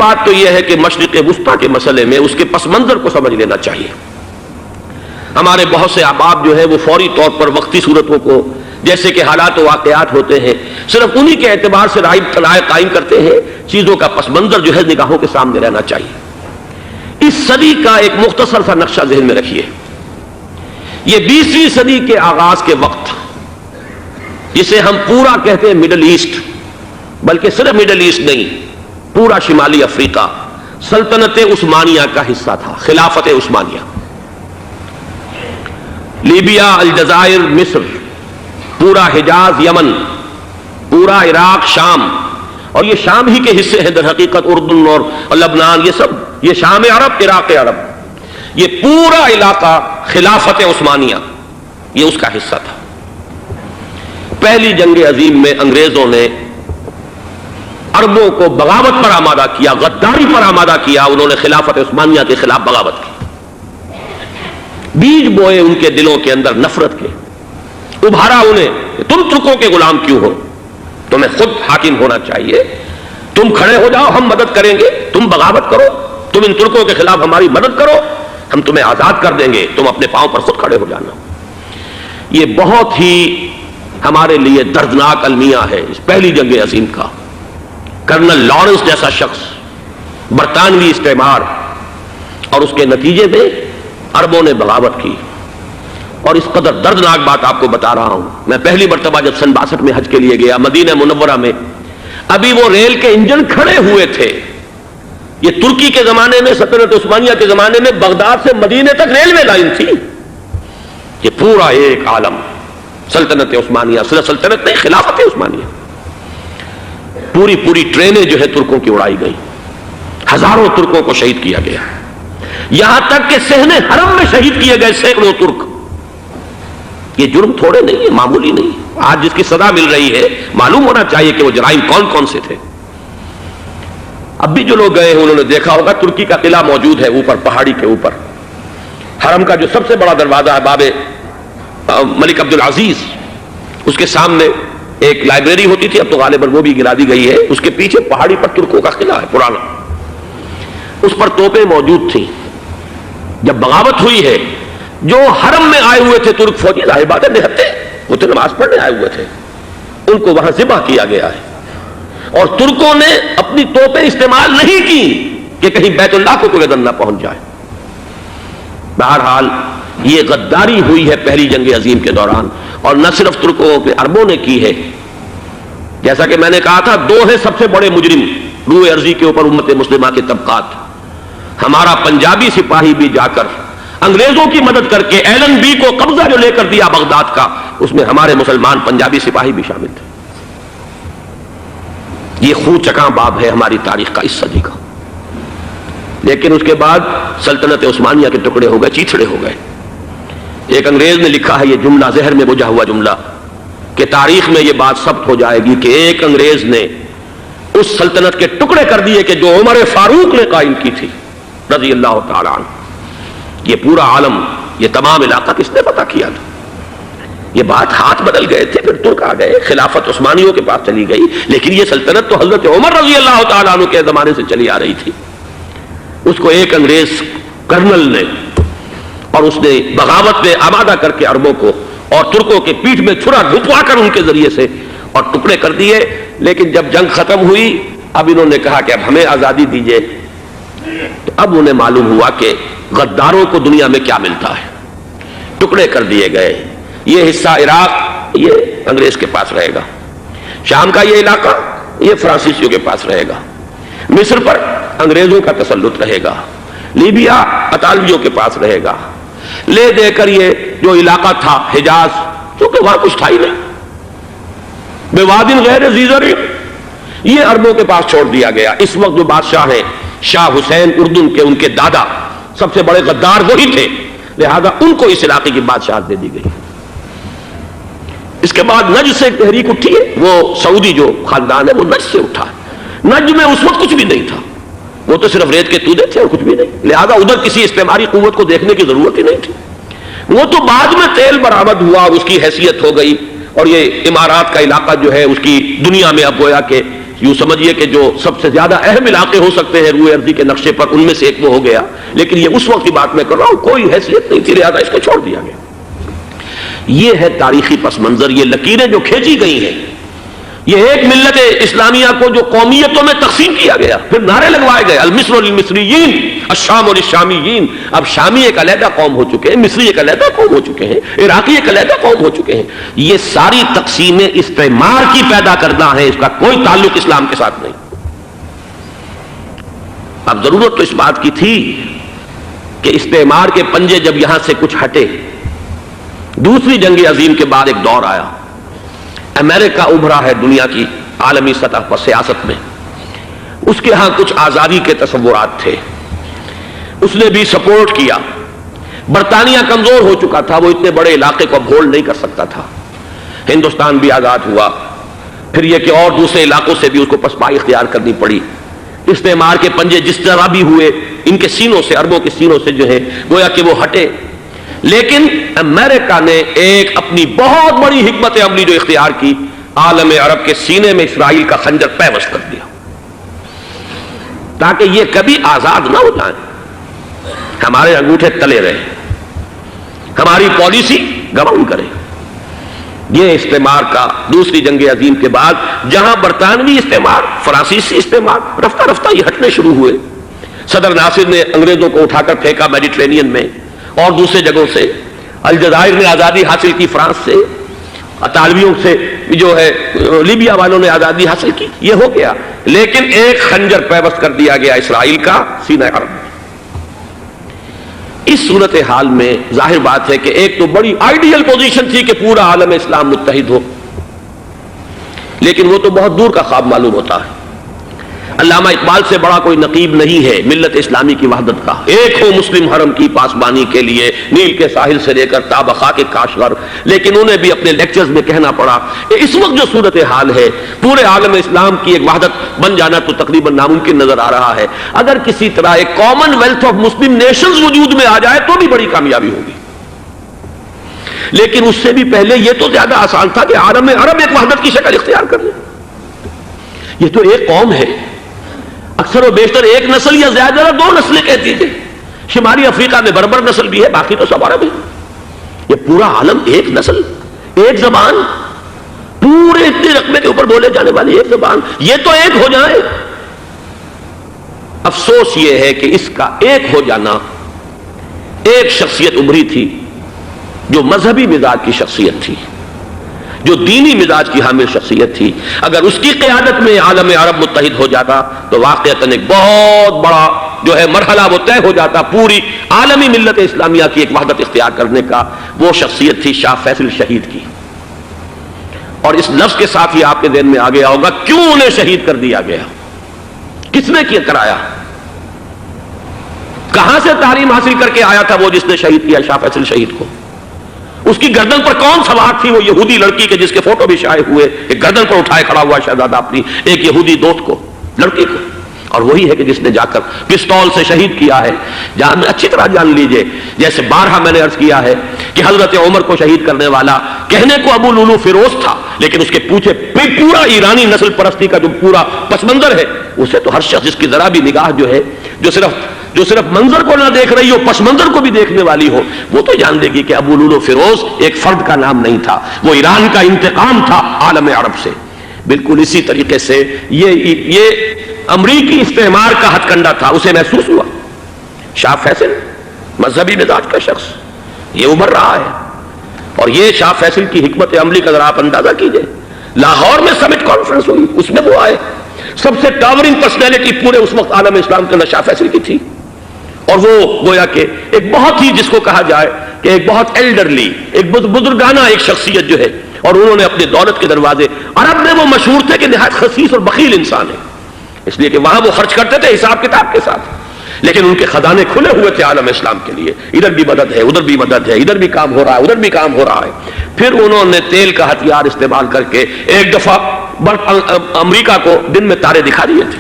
بات تو یہ ہے کہ مشرق وسطیٰ کے مسئلے میں اس کے پس منظر کو سمجھ لینا چاہیے. ہمارے بہت سے احباب جو ہے وہ فوری طور پر وقتی صورتوں کو جیسے کہ حالات و واقعات ہوتے ہیں صرف انہی کے اعتبار سے رائے قائم کرتے ہیں. چیزوں کا پس منظر جو ہے نگاہوں کے سامنے رہنا چاہیے. اس صدی کا ایک مختصر سا نقشہ ذہن میں رکھیے. یہ 20ویں صدی کے آغاز کے وقت جسے ہم پورا کہتے ہیں مڈل ایسٹ، بلکہ صرف مڈل ایسٹ نہیں، پورا شمالی افریقہ سلطنت عثمانیہ کا حصہ تھا، خلافت عثمانیہ. لیبیا، الجزائر، مصر، پورا حجاز، یمن، پورا عراق، شام، اور یہ شام ہی کے حصے ہیں در حقیقت اردن اور لبنان، یہ سب یہ شام عرب، عراق عرب، یہ پورا علاقہ خلافت عثمانیہ یہ اس کا حصہ تھا. پہلی جنگ عظیم میں انگریزوں نے عربوں کو بغاوت پر آمادہ کیا، غداری پر آمادہ کیا. انہوں نے خلافت عثمانیہ کے خلاف بغاوت کی، بیج بوئے ان کے دلوں کے اندر نفرت کے، ابھارا انہیں تم ترکوں کے غلام کیوں ہو، تمہیں خود حاکم ہونا چاہیے، تم کھڑے ہو جاؤ، ہم مدد کریں گے، تم بغاوت کرو، تم ان ترکوں کے خلاف ہماری مدد کرو، ہم تمہیں آزاد کر دیں گے، تم اپنے پاؤں پر خود کھڑے ہو جانا. یہ بہت ہی ہمارے لیے دردناک المیہ ہے اس پہلی جنگ عظیم کا. کرنل لارنس جیسا شخص، برطانوی استعمار، اور اس کے نتیجے میں عربوں نے بغاوت کی. اور اس قدر دردناک بات آپ کو بتا رہا ہوں، میں پہلی مرتبہ جب سن 62 میں حج کے لیے گیا مدینہ منورہ میں، ابھی وہ ریل کے انجن کھڑے ہوئے تھے. یہ ترکی کے زمانے میں، سلطنت عثمانیہ کے زمانے میں بغداد سے مدینے تک ریلوے لائن تھی. یہ پورا ایک عالم سلطنت عثمانیہ، صرف سلطنت نہیں، خلافت عثمانیہ، پوری ٹرینیں جو ہے ترکوں کی اڑائی گئی، ہزاروں ترکوں کو شہید کیا گیا، یہاں تک کہ صحن حرم میں شہید کیے گئے سینکڑوں ترک. یہ جرم تھوڑے نہیں ہے، معمولی نہیں. آج جس کی سزا مل رہی ہے معلوم ہونا چاہیے کہ وہ جرائم کون کون سے تھے. اب بھی جو لوگ گئے ہیں انہوں نے دیکھا ہوگا ترکی کا قلعہ موجود ہے اوپر پہاڑی کے اوپر. حرم کا جو سب سے بڑا دروازہ ہے باب ملک عبدالعزیز، اس کے سامنے ایک لائبریری ہوتی تھی، اب تو غالباً وہ بھی گرا دی گئی ہے. اس کے پیچھے پہاڑی پر ترکوں کا قلعہ ہے پرانا، اس پر توپیں موجود تھیں. جب بغاوت ہوئی ہے، جو حرم میں آئے ہوئے تھے ترک فوجی، ظاہر بات ہے نہتے، وہ تو نماز پڑھنے آئے ہوئے تھے، ان کو وہاں ذبح کیا گیا ہے. اور ترکوں نے اپنی توپیں استعمال نہیں کی کہ کہیں بیت اللہ کو کوئی اذن نہ پہنچ جائے. بہرحال یہ غداری ہوئی ہے پہلی جنگ عظیم کے دوران، اور نہ صرف ترکوں پہ عربوں نے کی ہے. جیسا کہ میں نے کہا تھا، دو ہیں سب سے بڑے مجرم روئے ارضی کے اوپر امت مسلمہ کے طبقات. ہمارا پنجابی سپاہی بھی جا کر انگریزوں کی مدد کر کے ایلن بی کو قبضہ جو لے کر دیا بغداد کا، اس میں ہمارے مسلمان پنجابی سپاہی بھی شامل تھے. یہ خون چکاں باب ہے ہماری تاریخ کا اس صدی کا. لیکن اس کے بعد سلطنت عثمانیہ کے ٹکڑے ہو گئے، چیتھڑے ہو گئے. ایک انگریز نے لکھا ہے یہ جملہ، زہر میں بجھا ہوا جملہ، کہ تاریخ میں یہ بات ثبت ہو جائے گی کہ ایک انگریز نے اس سلطنت کے ٹکڑے کر دیے کہ جو عمر فاروق نے قائم کی تھی رضی اللہ تعالی عنہ. یہ پورا عالم، یہ تمام علاقہ کس نے فتح کیا تھا؟ یہ بات ہاتھ بدل گئے تھے، پھر ترک آ گئے، خلافت عثمانیوں کے پاس چلی گئی، لیکن یہ سلطنت تو حضرت عمر رضی اللہ تعالیٰ عنہ کے زمانے سے چلی آ رہی تھی. اس کو ایک انگریز کرنل نے، اور اس نے بغاوت میں آمادہ کر کے عربوں کو اور ترکوں کے پیٹھ میں چھرا گھپوا کر ان کے ذریعے سے اور ٹکڑے کر دیے. لیکن جب جنگ ختم ہوئی، اب انہوں نے کہا کہ اب ہمیں آزادی دیجیے. تو اب انہیں معلوم ہوا کہ غداروں کو دنیا میں کیا ملتا ہے. ٹکڑے کر دیے گئے. یہ حصہ عراق یہ انگریز کے پاس رہے گا، شام کا یہ علاقہ یہ فرانسیسیوں کے پاس رہے گا، مصر پر انگریزوں کا تسلط رہے گا، لیبیا اطالویوں کے پاس رہے گا. لے دے کر یہ جو علاقہ تھا حجاز، کیونکہ وہاں کچھ تھا ہی نہیں، بوادٍ غیر ذی زرع، یہ عربوں کے پاس چھوڑ دیا گیا. اس وقت جو بادشاہ ہیں شاہ حسین اردن کے، ان کے دادا سب سے بڑے غدار وہی تھے، لہذا ان کو اس علاقے کی بادشاہت دے دی گئی. اس کے بعد نجد سے ایک تحریک اٹھی ہے، وہ سعودی جو خاندان ہے وہ نجد سے اٹھا. نجد میں اس وقت کچھ بھی نہیں تھا، وہ تو صرف ریت کے تودے تھے اور کچھ بھی نہیں، لہذا ادھر کسی استعماری قوت کو دیکھنے کی ضرورت ہی نہیں تھی. وہ تو بعد میں تیل برآمد ہوا، اس کی حیثیت ہو گئی، اور یہ امارات کا علاقہ جو ہے اس کی دنیا میں اب گویا کہ یوں سمجھیے کہ جو سب سے زیادہ اہم علاقے ہو سکتے ہیں روئے ارضی کے نقشے پر، ان میں سے ایک وہ ہو گیا، لیکن یہ اس وقت کی بات میں کر رہا ہوں، کوئی حیثیت نہیں تھی، لہٰذا اس کو چھوڑ دیا گیا۔ یہ ہے تاریخی پس منظر، یہ لکیریں جو کھینچی گئی ہیں، یہ ایک ملت اسلامیہ کو جو قومیتوں میں تقسیم کیا گیا، پھر نعرے لگوائے گئے المصر للمصریین الشام للشامیین۔ اب شامی ایک علیحدہ قوم ہو چکے ہیں، مصری ایک علیحدہ قوم ہو چکے ہیں، عراقی ایک علیحدہ قوم ہو چکے ہیں۔ یہ ساری تقسیمیں استعمار کی پیدا کردہ ہیں، اس کا کوئی تعلق اسلام کے ساتھ نہیں۔ اب ضرورت تو اس بات کی تھی کہ استعمار کے پنجے جب یہاں سے کچھ ہٹے، دوسری جنگ عظیم کے بعد ایک دور آیا، امریکہ ابھرا ہے دنیا کی عالمی سطح پر سیاست میں، اس کے ہاں کچھ آزادی کے تصورات تھے، اس نے بھی سپورٹ کیا۔ برطانیہ کمزور ہو چکا تھا، وہ اتنے بڑے علاقے کو ہولڈ نہیں کر سکتا تھا۔ ہندوستان بھی آزاد ہوا، پھر یہ کہ اور دوسرے علاقوں سے بھی اس کو پسپائی اختیار کرنی پڑی۔ استعمار کے پنجے جس طرح بھی ہوئے، ان کے سینوں سے، عربوں کے سینوں سے جو ہے گویا کہ وہ ہٹے، لیکن امریکہ نے ایک اپنی بہت بڑی حکمت عملی جو اختیار کی، عالم عرب کے سینے میں اسرائیل کا خنجر پیوست کر دیا تاکہ یہ کبھی آزاد نہ ہو جائیں، ہمارے انگوٹھے تلے رہے، ہماری پالیسی گواہی کرے۔ یہ استعمار کا دوسری جنگ عظیم کے بعد جہاں برطانوی استعمار، فرانسیسی استعمار رفتہ رفتہ یہ ہٹنے شروع ہوئے، صدر ناصر نے انگریزوں کو اٹھا کر پھینکا میڈیٹرینین میں اور دوسرے جگہوں سے، الجزائر نے آزادی حاصل کی فرانس سے، اطالویوں سے جو ہے لیبیا والوں نے آزادی حاصل کی، یہ ہو گیا، لیکن ایک خنجر پیوست کر دیا گیا اسرائیل کا سینہ عرب میں۔ اس صورتحال میں ظاہر بات ہے کہ ایک تو بڑی آئیڈیل پوزیشن تھی کہ پورا عالم اسلام متحد ہو، لیکن وہ تو بہت دور کا خواب معلوم ہوتا ہے۔ علامہ اقبال سے بڑا کوئی نقیب نہیں ہے ملت اسلامی کی وحدت کا، ایک ہو مسلم حرم کی پاسبانی کے لیے نیل کے ساحل سے لے کر تاب خاک کاشغر، لیکن انہیں بھی اپنے لیکچرز میں کہنا پڑا کہ اس وقت جو صورتحال ہے پورے عالم اسلام کی ایک وحدت بن جانا تو تقریباً ناممکن نظر آ رہا ہے۔ اگر کسی طرح ایک common wealth of Muslim nations وجود میں آ جائے تو بھی بڑی کامیابی ہوگی، لیکن اس سے بھی پہلے یہ تو زیادہ آسان تھا کہ عالم عرب ایک وحدت کی شکل اختیار کر لے۔ یہ تو ایک قوم ہے، اکثر و بیشتر ایک نسل یا زیادہ دو نسلیں کہتی تھے، شمالی افریقہ میں بربر نسل بھی ہے، باقی تو سب عرب ہے۔ یہ پورا عالم ایک نسل، ایک زبان، پورے اتنے رقبے کے اوپر بولے جانے والی ایک زبان، یہ تو ایک ہو جائے۔ افسوس یہ ہے کہ اس کا ایک ہو جانا، ایک شخصیت ابھری تھی جو مذہبی مزاج کی شخصیت تھی، جو دینی مزاج کی حامل شخصیت تھی، اگر اس کی قیادت میں عالم عرب متحد ہو جاتا تو واقعتاً ایک بہت بڑا جو ہے مرحلہ وہ طے ہو جاتا پوری عالمی ملت اسلامیہ کی ایک وحدت اختیار کرنے کا۔ وہ شخصیت تھی شاہ فیصل شہید کی، اور اس لفظ کے ساتھ ہی آپ کے ذہن میں آ گیا ہوگا کیوں انہیں شہید کر دیا گیا، کس نے کیا کرایا، کہاں سے تعلیم حاصل کر کے آیا تھا وہ جس نے شہید کیا شاہ فیصل شہید کو، اس کی گردن پر کون سوار تھی، وہ یہودی لڑکی کے جس کے فوٹو بھی شائع ہوئے، ایک گردن پر اٹھائے کھڑا ہوا شہزادہ اپنی ایک یہودی دوست کو، لڑکی کو، اور وہی ہے کہ جس نے جا کر پستول سے شہید کیا ہے۔ جہاں اچھی طرح جان لیجئے، جیسے بارہا میں نے عرض کیا ہے کہ حضرت عمر کو شہید کرنے والا کہنے کو ابو لولو فیروز تھا، لیکن اس کے پیچھے پورا ایرانی نسل پرستی کا جو پورا پس منظر ہے، اسے تو ہر شخص جس کی ذرا بھی نگاہ جو ہے جو صرف منظر کو نہ دیکھ رہی ہو، پس منظر کو بھی دیکھنے والی ہو، وہ تو جان دے گی کہ ابو لولو فیروز ایک فرد کا نام نہیں تھا، وہ ایران کا انتقام تھا عالم عرب سے۔ بالکل اسی طریقے سے یہ امریکی استعمار کا ہتھ کنڈا تھا، اسے محسوس ہوا۔ شاہ فیصل مذہبی مزاج کا شخص یہ ابھر رہا ہے، اور یہ شاہ فیصل کی حکمت عملی کا ذرا آپ اندازہ کیجئے۔ لاہور میں سمٹ کانفرنس ہوئی، اس میں وہ آئے، سب سے ٹاورنگ پرسنالٹی پورے اس وقت عالم اسلام کے اندر شاہ فیصل کی تھی، اور وہ گویا کہ ایک بہت ہی جس کو کہا جائے کہ ایک بہت ایلڈرلی، ایک بزرگانہ ایک شخصیت جو ہے، اور انہوں نے اپنے دولت کے دروازے، عرب میں وہ مشہور تھے کہ نہایت خسیس اور بخیل انسان ہے، اس لیے کہ وہاں وہ خرچ کرتے تھے حساب کتاب کے ساتھ، لیکن ان کے خزانے کھلے ہوئے تھے عالم اسلام کے لیے، ادھر بھی مدد ہے، ادھر بھی مدد ہے، ادھر بھی کام ہو رہا ہے، ادھر بھی کام ہو رہا ہے۔ پھر انہوں نے تیل کا ہتھیار استعمال کر کے ایک دفعہ امریکہ کو دن میں تارے دکھا دیے تھے،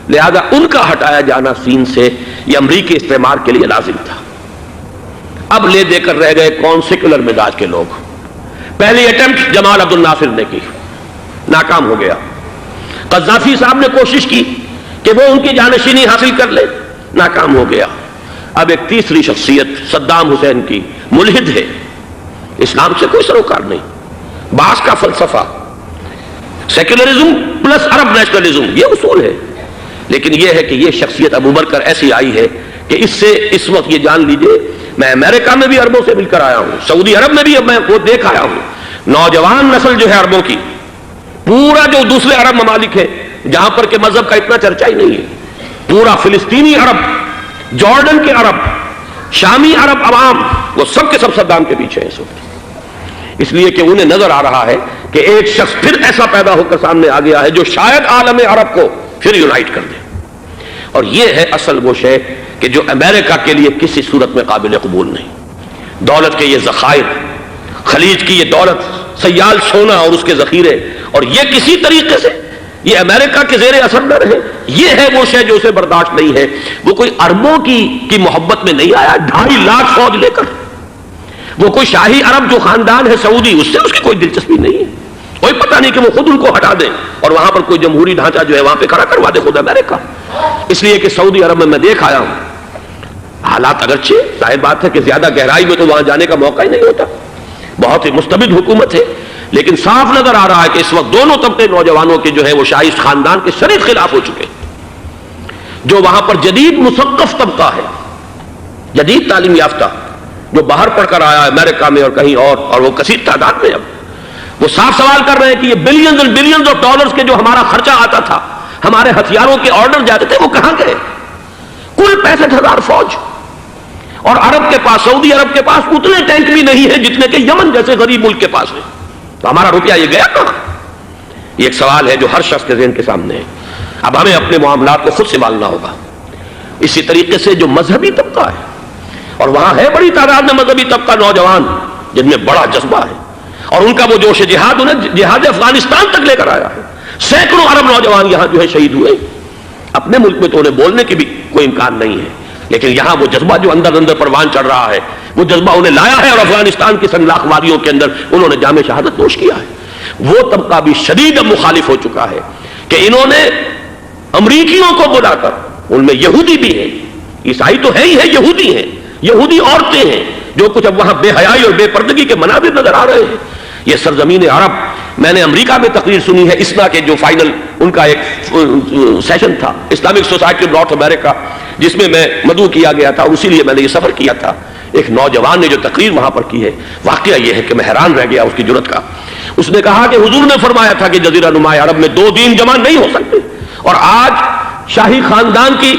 لہذا ان کا ہٹایا جانا سین سے یہ امریکی استعمار کے لیے لازم تھا۔ اب لے دے کر رہ گئے کون؟ سیکولر مزاج کے لوگ۔ پہلی اٹیمپٹ جمال عبد الناصر نے کی، ناکام ہو گیا۔ قذافی صاحب نے کوشش کی کہ وہ ان کی جانشینی حاصل کر لے، ناکام ہو گیا۔ اب ایک تیسری شخصیت صدام حسین کی، ملحد ہے، اسلام سے کوئی سروکار نہیں، باس کا فلسفہ، سیکولرزم پلس عرب نیشنلزم، یہ اصول ہے۔ لیکن یہ ہے کہ یہ شخصیت ابو بکر ایسی آئی ہے کہ اس سے اس وقت یہ جان لیجئے، میں امریکہ میں بھی عربوں سے مل کر آیا ہوں، سعودی عرب میں بھی اب میں وہ دیکھ آیا ہوں، نوجوان نسل جو ہے عربوں کی، پورا جو دوسرے عرب ممالک ہیں جہاں پر کہ مذہب کا اتنا چرچا ہی نہیں ہے، پورا فلسطینی عرب، جارڈن کے عرب، شامی عرب عوام، وہ سب کے سب صدام کے پیچھے ہیں اس وقت، اس لیے کہ انہیں نظر آ رہا ہے کہ ایک شخص پھر ایسا پیدا ہو کر سامنے آ گیا ہے جو شاید عالم عرب کو پھر یونائٹ کر دے۔ اور یہ ہے اصل وہ شے کہ جو امریکہ کے لیے کسی صورت میں قابل قبول نہیں۔ دولت کے یہ ذخائر، خلیج کی یہ دولت، سیال سونا اور اس کے ذخیرے، اور یہ کسی طریقے سے یہ امریکہ کے زیر اثر نہ رہے، یہ ہے وہ شے جو اسے برداشت نہیں ہے۔ وہ کوئی اربوں کی محبت میں نہیں آیا 2.5 لاکھ فوج لے کر، وہ کوئی شاہی عرب جو خاندان ہے سعودی، اس سے اس کی کوئی دلچسپی نہیں ہے، کوئی پتہ نہیں کہ وہ خود ان کو ہٹا دیں اور وہاں پر کوئی جمہوری ڈھانچہ جو ہے وہاں پہ کھڑا کروا دے خود امریکہ۔ اس لیے کہ سعودی عرب میں دیکھ آیا ہوں حالات، اگرچہ ظاہر بات ہے کہ زیادہ گہرائی میں تو وہاں جانے کا موقع ہی نہیں ہوتا، بہت ہی مستبد حکومت ہے، لیکن صاف نظر آ رہا ہے کہ اس وقت دونوں طبقے نوجوانوں کے جو ہے وہ شاہی خاندان کے شدید خلاف ہو چکے ہیں۔ جو وہاں پر جدید مثقف طبقہ ہے، جدید تعلیم یافتہ، جو باہر پڑھ کر آیا ہے امریکہ میں اور کہیں اور وہ کثیر تعداد میں، اب وہ صاف سوال کر رہے ہیں کہ یہ بلینز اور بلینز آف ڈالرز کے جو ہمارا خرچہ آتا تھا، ہمارے ہتھیاروں کے آرڈر جاتے تھے، وہ کہاں گئے؟ کل 65,000 فوج، اور عرب کے پاس، سعودی عرب کے پاس اتنے ٹینک بھی نہیں ہیں جتنے کہ یمن جیسے غریب ملک کے پاس ہے، تو ہمارا روپیہ یہ گیا کہاں؟ یہ ایک سوال ہے جو ہر شخص کے ذہن کے سامنے ہے۔ اب ہمیں اپنے معاملات کو خود سنبھالنا ہوگا۔ اسی طریقے سے جو مذہبی طبقہ ہے، اور وہاں ہے بڑی تعداد میں مذہبی طبقہ نوجوان جن میں بڑا جذبہ ہے، اور ان کا وہ جوش جہاد انہیں جہاد افغانستان تک لے کر آیا ہے۔ سینکڑوں عرب نوجوان یہاں جو ہے شہید ہوئے، اپنے ملک میں تو انہیں بولنے کی بھی کوئی امکان نہیں ہے، لیکن یہاں وہ جذبہ جو اندر اندر پروان چڑھ رہا ہے، وہ جذبہ انہیں لایا ہے، اور افغانستان کی سنگلاخ وادیوں کے اندر انہوں نے جام شہادت نوش کیا ہے۔ وہ طبقہ بھی شدید مخالف ہو چکا ہے کہ انہوں نے امریکیوں کو بلا کر، ان میں یہودی بھی ہیں، عیسائی تو ہے ہی ہے، یہودی ہیں، یہودی عورتیں ہیں، جو کچھ اب وہاں بے حیائی اور بے پردگی کے مناظر نظر آ رہے ہیں۔ یہ سرزمین عرب، میں نے امریکہ میں تقریر سنی ہے، اسنا کے جو فائنل ان کا ایک سیشن تھا، اسلامک سوسائٹی آف نارتھ امریکہ، جس میں میں مدعو کیا گیا تھا، اسی لیے میں نے یہ سفر کیا تھا۔ ایک نوجوان نے جو تقریر وہاں پر کی ہے، واقعہ یہ ہے کہ میں حیران رہ گیا اس کی جرأت کا۔ اس نے کہا کہ حضور نے فرمایا تھا کہ جزیرہ نما عرب میں 2 دین جمع نہیں ہو سکتے، اور آج شاہی خاندان کی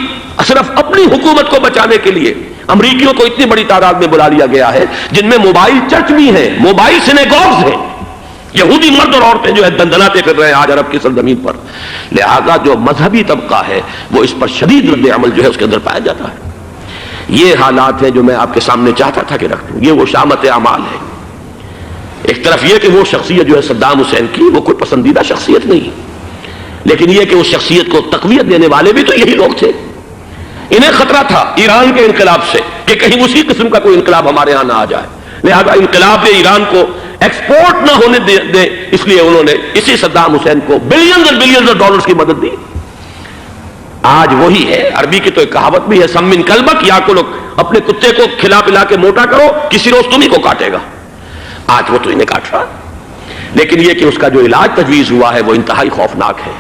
صرف اپنی حکومت کو بچانے کے لیے امریکیوں کو اتنی بڑی تعداد میں بلا لیا گیا ہے، جن میں موبائل چرچ بھی ہیں، موبائل سینیگوگز ہیں، یہودی مرد اور عورتیں جو ہے دندناتے پھر رہے ہیں آج عرب کی سرزمین پر۔ لہذا جو مذہبی طبقہ ہے وہ اس پر شدید رد عمل جو ہے اس کے اندر پایا جاتا ہے۔ یہ حالات ہیں جو میں آپ کے سامنے چاہتا تھا کہ رکھ دوں۔ یہ وہ شامت اعمال ہے۔ ایک طرف یہ کہ وہ شخصیت جو ہے صدام حسین کی، وہ کوئی پسندیدہ شخصیت نہیں، لیکن یہ کہ اس شخصیت کو تقویت دینے والے بھی تو یہی لوگ تھے۔ انہیں خطرہ تھا ایران کے انقلاب سے کہ کہیں اسی قسم کا کوئی انقلاب ہمارے ہاں نہ آ جائے، لہذا انقلاب ایران کو ایکسپورٹ نہ ہونے دے، اس لیے انہوں نے اسی صدام حسین کو بلینز اور بلینز آف ڈالرز کی مدد دی۔ آج وہی ہے، عربی کی تو ایک کہاوت بھی ہے، سمن کلبک، یا کو لوگ اپنے کتے کو کھلا پلا کے موٹا کرو، کسی روز تمہیں کو کاٹے گا۔ آج وہ تو انہیں کاٹ رہا، لیکن یہ کہ اس کا جو علاج تجویز ہوا ہے وہ انتہائی خوفناک ہے۔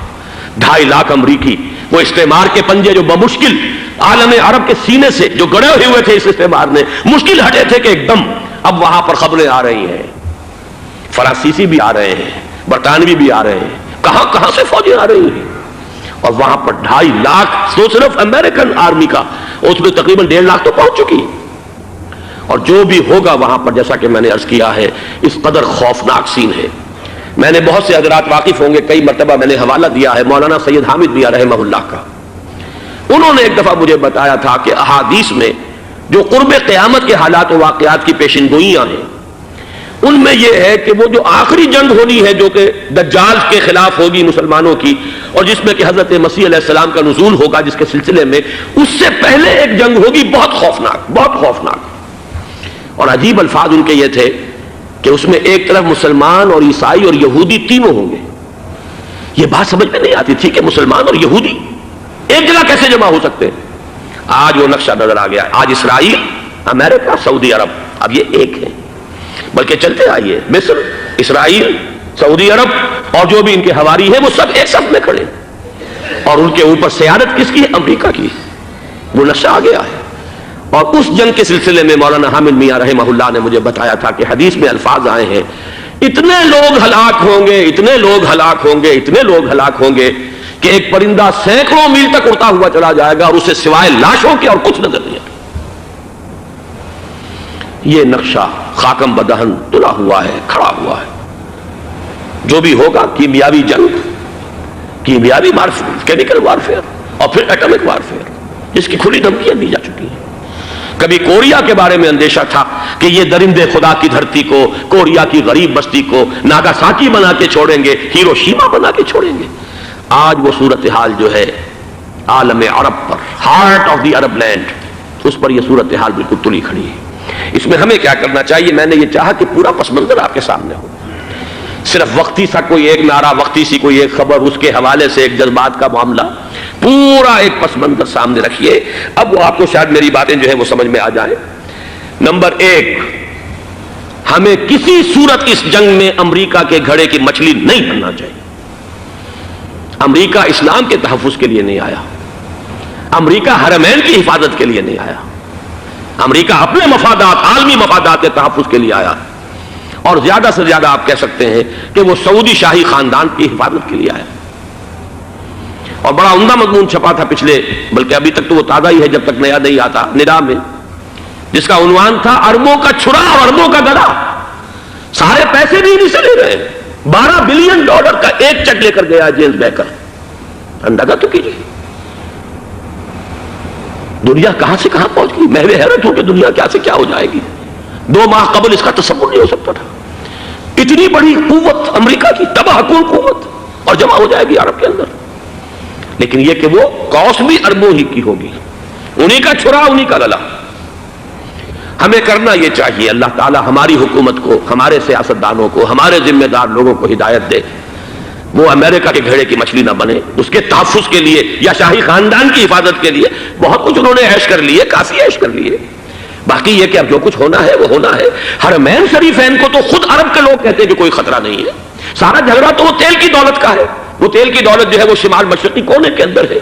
2.5 لاکھ امریکی وہ استعمار کے پنجے جو بمشکل عالم عرب کے سینے سے جو گڑے ہوئے تھے اس استعمار نے، مشکل ہٹے تھے کہ ایک دم اب وہاں پر خبریں آ رہی ہیں، فرانسیسی بھی آ رہے ہیں، برطانوی بھی آ رہے ہیں، کہاں کہاں سے فوجیں آ رہی ہیں، اور وہاں پر 2.5 لاکھ تو صرف امریکن آرمی کا، اس میں تقریباً 1.5 لاکھ تو پہنچ چکی، اور جو بھی ہوگا وہاں پر جیسا کہ میں نے عرض کیا ہے اس قدر خوفناک سین ہے۔ میں نے بہت سے حضرات واقف ہوں گے، کئی مرتبہ میں نے حوالہ دیا ہے مولانا سید حامد میاں رحمہ اللہ کا۔ انہوں نے ایک دفعہ مجھے بتایا تھا کہ احادیث میں جو قرب قیامت کے حالات و واقعات کی پیشن گوئیاں ہیں، ان میں یہ ہے کہ وہ جو آخری جنگ ہونی ہے جو کہ دجال کے خلاف ہوگی مسلمانوں کی، اور جس میں کہ حضرت مسیح علیہ السلام کا نزول ہوگا، جس کے سلسلے میں اس سے پہلے ایک جنگ ہوگی بہت خوفناک، بہت خوفناک۔ اور عجیب الفاظ ان کے یہ تھے کہ اس میں ایک طرف مسلمان اور عیسائی اور یہودی تینوں ہوں گے، یہ بات سمجھ میں نہیں آتی تھی کہ مسلمان اور یہودی ایک جگہ کیسے جمع ہو سکتے ہیں. آج وہ نقشہ نظر آ گیا. آج اسرائیل، امریکہ، سعودی عرب اب یہ ایک ہے. بلکہ چلتے آئیے، مصر، اسرائیل، سعودی عرب اور جو بھی ان کے حواری ہیں وہ سب ایک صف میں کھڑے ہیں. اور ان کے اوپر سیادت کس کی ہے؟ امریکہ کی. وہ نقشہ آ گیا ہے. اور اس جنگ کے سلسلے میں مولانا حامد میاں رحمہ اللہ نے مجھے بتایا تھا کہ حدیث میں الفاظ آئے ہیں، اتنے لوگ ہلاک ہوں گے، اتنے لوگ ہلاک ہوں گے، اتنے لوگ ہلاک ہوں گے کہ ایک پرندہ سینکڑوں میل تک اڑتا ہوا چلا جائے گا اور اسے سوائے لاشوں کے اور کچھ نظر نہیں آئے. یہ نقشہ خاکم بدہن تلا ہوا ہے، کھڑا ہوا ہے. جو بھی ہوگا کیمیاوی جنگ، کیمیاوی وارفیئر، کیمیکل وارفیئر اور پھر ایٹمک وارفیئر، جس کی کھلی دھمکیاں دی جا چکی ہیں. کبھی کوریا کے بارے میں اندیشہ تھا کہ یہ درندے خدا کی دھرتی کو، کوریا کی غریب بستی کو ناگاساکی بنا کے چھوڑیں گے، ہیروشیما بنا کے چھوڑیں گے. آج وہ صورتحال جو ہے عالم عرب پر، heart of the Arab land, اس پر یہ صورتحال بالکل تلی کھڑی ہے. اس میں ہمیں کیا کرنا چاہیے؟ میں نے یہ چاہا کہ پورا پس منظر آپ کے سامنے ہو. صرف وقتی سا کوئی ایک نعرہ، وقتی سی کوئی ایک خبر، اس کے حوالے سے ایک جذبات کا معاملہ، پورا ایک پس منظر سامنے رکھیے. اب وہ آپ کو شاید میری باتیں جو ہیں وہ سمجھ میں آ جائیں. نمبر ایک، ہمیں کسی صورت اس جنگ میں امریکہ کے گھڑے کی مچھلی نہیں بننا چاہیے. امریکہ اسلام کے تحفظ کے لیے نہیں آیا. امریکہ حرمین کی حفاظت کے لیے نہیں آیا. امریکہ اپنے مفادات، عالمی مفادات کے تحفظ کے لیے آیا. اور زیادہ سے زیادہ آپ کہہ سکتے ہیں کہ وہ سعودی شاہی خاندان کی حفاظت کے لیے آیا. اور بڑا عمدہ مضمون چھپا تھا پچھلے، بلکہ ابھی تک تو وہ تازہ ہی ہے جب تک نیا نہیں آتا، ندا میں، جس کا عنوان تھا اربوں کا چھڑا اور اربوں کا گدا. سارے پیسے بھی انہیں سے لے رہے ہیں. $12 بلین کا ایک چیک لے کر گیا جیمز بیکر. اندازہ تو کیجیے دنیا کہاں سے کہاں پہنچ گئی. میں حیرت ہوں کہ دنیا کیا سے کیا ہو جائے گی. 2 ماہ قبل اس کا تصور نہیں ہو سکتا تھا. اتنی بڑی قوت امریکہ کی، تباہ کن قوت، اور جمع ہو جائے گی عرب کے اندر. لیکن یہ کہ وہ کاسٹ بھی اربوں ہی کی ہوگی، انہی کا چھڑا، انہی کا للا. ہمیں کرنا یہ چاہیے، اللہ تعالی ہماری حکومت کو، ہمارے سیاستدانوں کو، ہمارے ذمہ دار لوگوں کو ہدایت دے. وہ امریکہ کے گھڑے کی مچھلی نہ بنے. اس کے تحفظ کے لیے یا شاہی خاندان کی حفاظت کے لیے بہت کچھ انہوں نے عیش کر لیے، کافی عیش کر لیے. باقی یہ کہ اب جو کچھ ہونا ہے وہ ہونا ہے. حرمین شریفین کو تو خود عرب کے لوگ کہتے ہیں کہ کوئی خطرہ نہیں ہے. سارا جھگڑا تو وہ تیل کی دولت کا ہے. وہ تیل کی دولت جو ہے وہ شمال مشرقی کونے کے اندر ہے.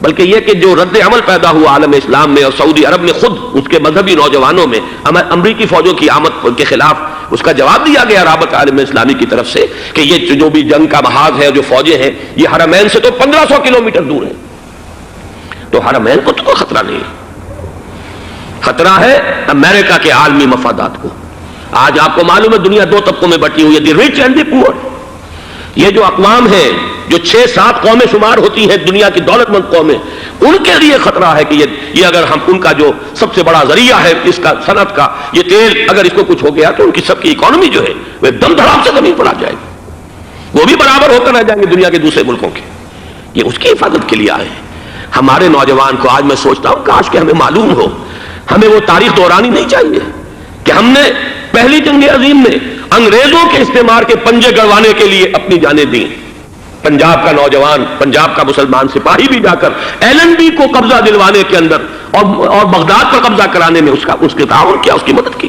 بلکہ یہ کہ جو رد عمل پیدا ہوا عالم اسلام میں اور سعودی عرب میں خود اس کے مذہبی نوجوانوں میں امریکی فوجوں کی آمد کے خلاف اس کا جواب دیا گیا رابطہ عالم اسلامی کی طرف سے کہ یہ جو بھی جنگ کا محاذ ہے، جو فوجیں ہیں، یہ حرمین سے تو 1500 کلومیٹر دور ہیں. تو حرمین کو تو کوئی خطرہ نہیں ہے. خطرہ ہے امریکہ کے عالمی مفادات کو. آج آپ کو معلوم ہے دنیا 2 طبقوں میں بٹی ہوئی ہے، دی رچ اینڈ دی پور. یہ جو اقوام ہیں، جو 6-7 قومیں شمار ہوتی ہیں دنیا کی دولت مند قومیں، ان کے لیے خطرہ ہے کہ یہ اگر ہم ان کا جو سب سے بڑا ذریعہ ہے اس کا صنعت کا، یہ تیل، اگر اس کو کچھ ہو گیا تو ان کی سب کی اکانومی جو ہے وہ دم دھڑام سے زمین پر آ جائے گی. وہ بھی برابر ہو کر رہ جائیں گے دنیا کے دوسرے ملکوں کے. یہ اس کی حفاظت کے لیے آئے ہیں. ہمارے نوجوان کو آج میں سوچتا ہوں کاش کہ ہمیں معلوم ہو، ہمیں وہ تاریخ دہرانی نہیں چاہیے کہ ہم نے پہلی جنگ عظیم میں انگریزوں کے استعمار کے پنجے گڑوانے کے لیے اپنی جانیں دیں. پنجاب کا نوجوان، پنجاب کا مسلمان سپاہی بھی جا کر LND کو قبضہ دلوانے کے اندر اور بغداد پر قبضہ کرانے میں اس کے تعاون کیا، اس کی مدد کی.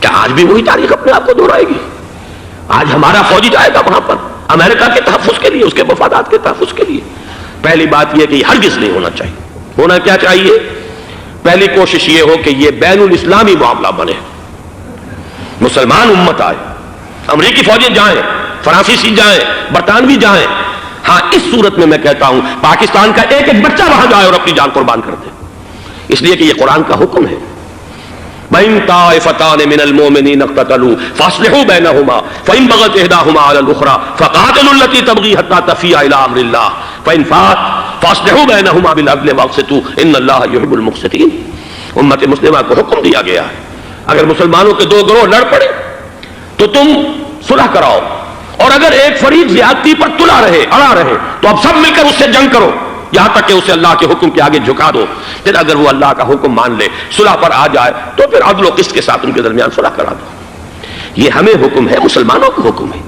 کیا آج بھی وہی تاریخ اپنے آپ کو دہرائے گی؟ آج ہمارا فوجی جائے گا وہاں پر امریکہ کے تحفظ کے لیے، اس کے مفادات کے تحفظ کے لیے. پہلی بات یہ کہ یہ ہرگز نہیں ہونا چاہیے. ہونا کیا چاہیے؟ پہلی کوشش یہ ہو کہ یہ بین الاسلامی معاملہ بنے، مسلمان امت آئے، امریکی فوجیں جائیں، فرانسیسی جائیں، برطانوی جائیں. ہاں اس صورت میں کہتا ہوں پاکستان کا ایک ایک بچہ وہاں جائے اور اپنی جان قربان کر دے، اس لیے کہ یہ قرآن کا حکم ہے. بَإِن طَائِفَتَانِ مِنَ الْمُؤْمِنِينَ اقْتَتَلُوا فَأَصْلِحُوا بَيْنَهُمَا فَإِن بَغَتْ إِحْدَاهُمَا عَلَى الْأُخْرَى فَقَاتِلُوا الَّتِي تَبْغِي حَتَّى تَفِيءَ إِلَى أَمْرِ اللَّهِ فَإِن فَاءَتْ فَأَصْلِحُوا بَيْنَهُمَا بِالْعَدْلِ وَأَقْسِطُوا إِنَّ اللَّهَ يُحِبُّ الْمُقْسِطِينَ. امت مسلمہ کو حکم دیا گیا ہے اگر مسلمانوں کے 2 گروہ لڑ پڑے تو تم صلح کراؤ، اور اگر ایک فریق زیادتی پر تلا رہے، اڑا رہے، تو اب سب مل کر اس سے جنگ کرو یہاں تک کہ اسے اللہ کے حکم کے آگے جھکا دو. پھر اگر وہ اللہ کا حکم مان لے، صلح پر آ جائے، تو پھر عدل و قسط کے ساتھ ان کے درمیان صلح کرا دو. یہ ہمیں حکم ہے، مسلمانوں کو حکم ہے.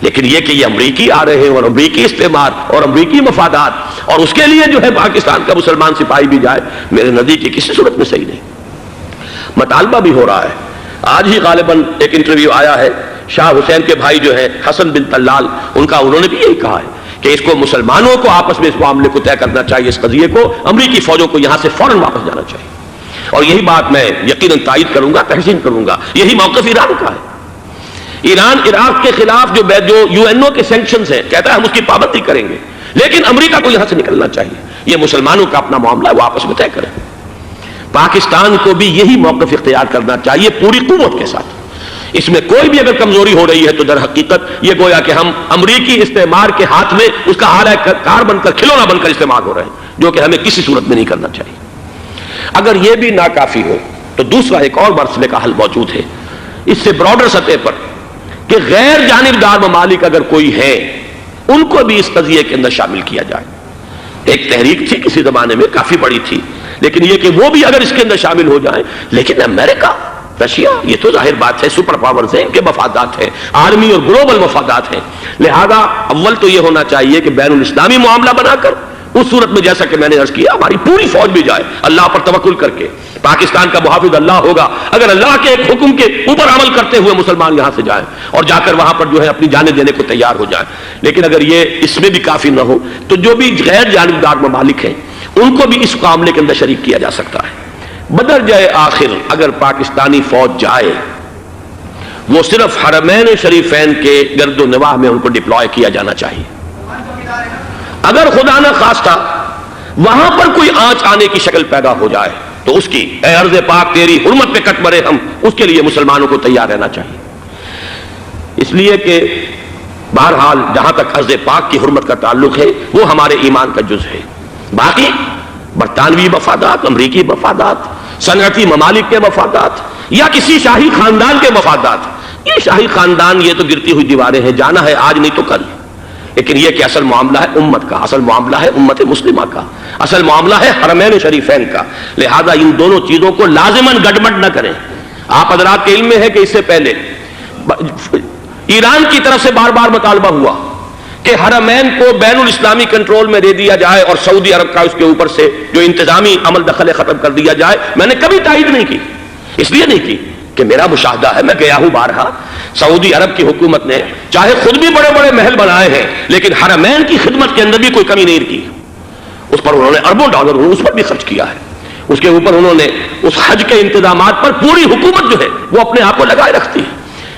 لیکن یہ کہ یہ امریکی آ رہے ہیں اور امریکی استعمار اور امریکی مفادات اور اس کے لیے جو ہے پاکستان کا مسلمان سپاہی بھی جائے، میرے نزدیک کی کسی صورت میں صحیح نہیں۔ مطالبہ بھی ہو رہا ہے، آج ہی غالباً ایک انٹرویو آیا ہے، شاہ حسین کے بھائی جو ہیں حسن بن طلال، انہوں نے بھی یہی کہا ہے کہ اس کو مسلمانوں کو آپس میں اس معاملے کو طے کرنا چاہیے، اس قضیے کو امریکی فوجوں کو یہاں سے فوراً واپس جانا چاہیے، اور یہی بات میں یقیناً تائید کروں گا، تحسین کروں گا، یہی موقف ایران کا ہے۔ ایران عراق کے خلاف جو UN کے سینکشنز ہیں، کہتا ہے ہم اس کی پابندی کریں گے، لیکن امریکہ کو یہاں سے نکلنا چاہیے، یہ مسلمانوں کا اپنا معاملہ ہے، وہ آپس میں طے کریں۔ پاکستان کو بھی یہی موقف اختیار کرنا چاہیے پوری قوت کے ساتھ۔ اس میں کوئی بھی اگر کمزوری ہو رہی ہے تو در حقیقت یہ گویا کہ ہم امریکی استعمار کے ہاتھ میں اس کا اعلی کار بن کر، کھلونا بن کر استعمال ہو رہے ہیں، جو کہ ہمیں کسی صورت میں نہیں کرنا چاہیے۔ اگر یہ بھی ناکافی ہو تو دوسرا ایک اور مسئلے کا حل موجود ہے، اس سے براڈر سطح پر، کہ غیر جانبدار ممالک اگر کوئی ہے ان کو بھی اس قضیے کے اندر شامل کیا جائے۔ ایک تحریک تھی کسی زمانے میں، کافی بڑی تھی، لیکن یہ کہ وہ بھی اگر اس کے اندر شامل ہو جائیں، لیکن امریکہ، رشیا، یہ تو ظاہر بات ہے سپر پاورز ہیں، ان کے مفادات ہیں، عالمی اور گلوبل مفادات ہیں، لہذا اول تو یہ ہونا چاہیے کہ بین الاسلامی معاملہ بنا کر، اس صورت میں جیسا کہ میں نے عرض کیا ہماری پوری فوج بھی جائے اللہ پر توکل کر کے، پاکستان کا محافظ اللہ ہوگا، اگر اللہ کے ایک حکم کے اوپر عمل کرتے ہوئے مسلمان یہاں سے جائیں اور جا کر وہاں پر جو ہے اپنی جانیں دینے کو تیار ہو جائیں۔ لیکن اگر یہ اس میں بھی کافی نہ ہو تو جو بھی غیر جانبدار ممالک ہیں ان کو بھی اس معاملے کے اندر شریک کیا جا سکتا ہے۔ بدرجۂ آخر اگر پاکستانی فوج جائے، وہ صرف حرمین شریفین کے گرد و نواح میں ان کو ڈپلوائے کیا جانا چاہیے۔ اگر خدا نہ خواستہ وہاں پر کوئی آنچ آنے کی شکل پیدا ہو جائے تو اس کی، اے ارض پاک تیری حرمت پہ کٹ مرے ہم، اس کے لیے مسلمانوں کو تیار رہنا چاہیے۔ اس لیے کہ بہرحال جہاں تک ارض پاک کی حرمت کا تعلق ہے وہ ہمارے ایمان کا جز ہے، باقی برطانوی مفادات، امریکی مفادات، صنعتی ممالک کے مفادات یا کسی شاہی خاندان کے مفادات، یہ شاہی خاندان یہ تو گرتی ہوئی دیواریں ہیں، جانا ہے آج نہیں تو کل، لیکن یہ کہ اصل معاملہ ہے امت کا، اصل معاملہ ہے امت مسلمہ کا، اصل معاملہ ہے حرمین شریفین کا، لہذا ان دونوں چیزوں کو لازماً گڈمڈ نہ کریں۔ آپ حضرات کے علم میں ہے کہ اس سے پہلے ایران کی طرف سے بار بار مطالبہ ہوا کہ حرمین کو بین الاسلامی کنٹرول میں دے دیا جائے اور سعودی عرب کا اس کے اوپر سے جو انتظامی عمل دخل ختم کر دیا جائے۔ میں نے کبھی تائید نہیں کی، اس لیے نہیں کی کہ میرا مشاہدہ ہے، میں گیا ہوں بارہا، سعودی عرب کی حکومت نے چاہے خود بھی بڑے بڑے محل بنائے ہیں لیکن حرمین کی خدمت کے اندر بھی کوئی کمی نہیں کی، اس پر انہوں نے اربوں ڈالر اس پر بھی خرچ کیا ہے، اس کے اوپر انہوں نے اس حج کے انتظامات پر پوری حکومت جو ہے وہ اپنے آپ کو لگائے رکھتی ہے،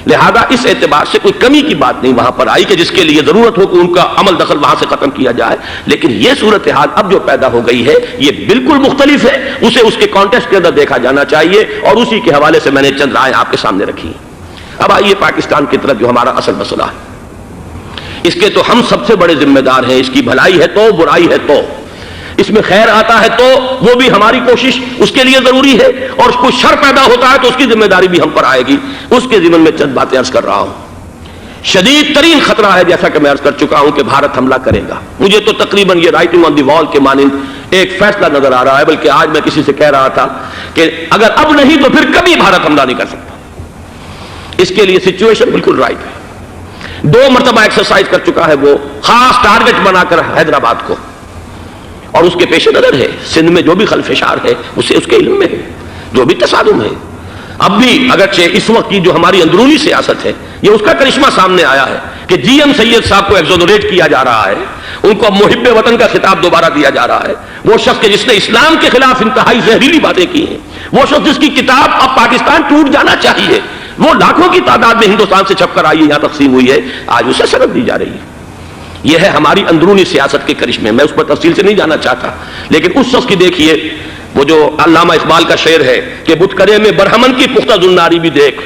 لہذا اس اعتبار سے کوئی کمی کی بات نہیں وہاں پر آئی کہ جس کے لیے ضرورت ہو کہ ان کا عمل دخل وہاں سے ختم کیا جائے۔ لیکن یہ صورتحال اب جو پیدا ہو گئی ہے یہ بالکل مختلف ہے، اسے اس کے کانٹیکسٹ کے اندر دیکھا جانا چاہیے، اور اسی کے حوالے سے میں نے چند رائے آپ کے سامنے رکھی۔ اب آئیے پاکستان کی طرف جو ہمارا اصل مسئلہ ہے، اس کے تو ہم سب سے بڑے ذمہ دار ہیں، اس کی بھلائی ہے تو، برائی ہے تو، اس میں خیر آتا ہے تو وہ بھی ہماری کوشش اس کے لیے ضروری ہے، اور کوئی شر پیدا ہوتا ہے تو اس کی ذمہ داری بھی ہم پر آئے گی۔ اس کے ضمن میں چند باتیں عرض کر رہا ہوں۔ شدید ترین خطرہ ہے، جیسا کہ میں عرض کر چکا ہوں، کہ بھارت حملہ کرے گا۔ مجھے تو تقریباً یہ رائٹنگ آن دی وال کے مانند ایک فیصلہ نظر آ رہا ہے، بلکہ آج میں کسی سے کہہ رہا تھا کہ اگر اب نہیں تو پھر کبھی بھارت حملہ نہیں کر سکتا۔ اس کے لیے سچویشن بالکل رائٹ ہے۔ 2 مرتبہ ایکسرسائز کر چکا ہے وہ، خاص ٹارگٹ بنا کر حیدرآباد کو، اور اس کے پیش نظر ہے سندھ میں جو بھی خلفشار ہے اسے اس کے علم میں ہے، جو بھی تصادم ہے۔ اب بھی اگرچہ اس وقت کی جو ہماری اندرونی سیاست ہے یہ اس کا کرشمہ سامنے آیا ہے کہ جی ایم سید صاحب کو ایگزونریٹ کیا جا رہا ہے، ان کو محب وطن کا خطاب دوبارہ دیا جا رہا ہے، وہ شخص کہ جس نے اسلام کے خلاف انتہائی زہریلی باتیں کی ہیں، وہ شخص جس کی کتاب اب پاکستان ٹوٹ جانا چاہیے، وہ لاکھوں کی تعداد میں ہندوستان سے چھپ کر آئی ہے، یہاں تقسیم ہوئی ہے، آج اسے سند دی جا رہی ہے۔ یہ ہے ہماری اندرونی سیاست کے کرشمے، میں اس پر تفصیل سے نہیں جانا چاہتا، لیکن اس شخص کی دیکھیے وہ جو علامہ اقبال کا شعر ہے کہ بتکرے میں برہمن کی پختہ زناری بھی دیکھ،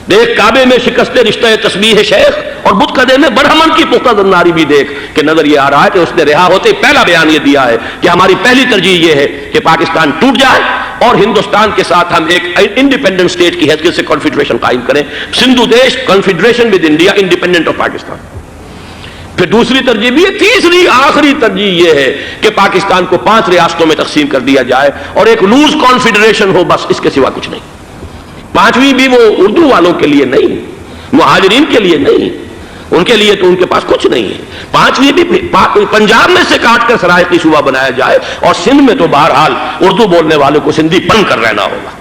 دیکھ کعبے میں شکست رشتہ تسبیح شیخ، اور بتکرے میں برہمن کی پختہ زناری بھی دیکھ، کہ نظر یہ آ رہا ہے کہ اس نے رہا ہوتے پہلا بیان یہ دیا ہے کہ ہماری پہلی ترجیح یہ ہے کہ پاکستان ٹوٹ جائے اور ہندوستان کے ساتھ ہم ایک انڈیپینڈنٹ اسٹیٹ کی حیثیت سے کنفیڈریشن قائم کریں، سندھو دیش confederation with India independent of Pakistan. پھر دوسری ترجیح بھی ہے، تیسری آخری ترجیح یہ ہے کہ پاکستان کو 5 ریاستوں میں تقسیم کر دیا جائے اور ایک لوز کانفیڈریشن ہو، بس اس کے سوا کچھ نہیں۔ 5ویں بھی وہ اردو والوں کے لیے نہیں، مہاجرین کے لیے نہیں، ان کے لیے تو ان کے پاس کچھ نہیں ہے. 5ویں بھی پنجاب میں سے کاٹ کر سرائکی صوبہ بنایا جائے اور سندھ میں تو بہرحال اردو بولنے والوں کو سندھی پن کر رہنا ہوگا.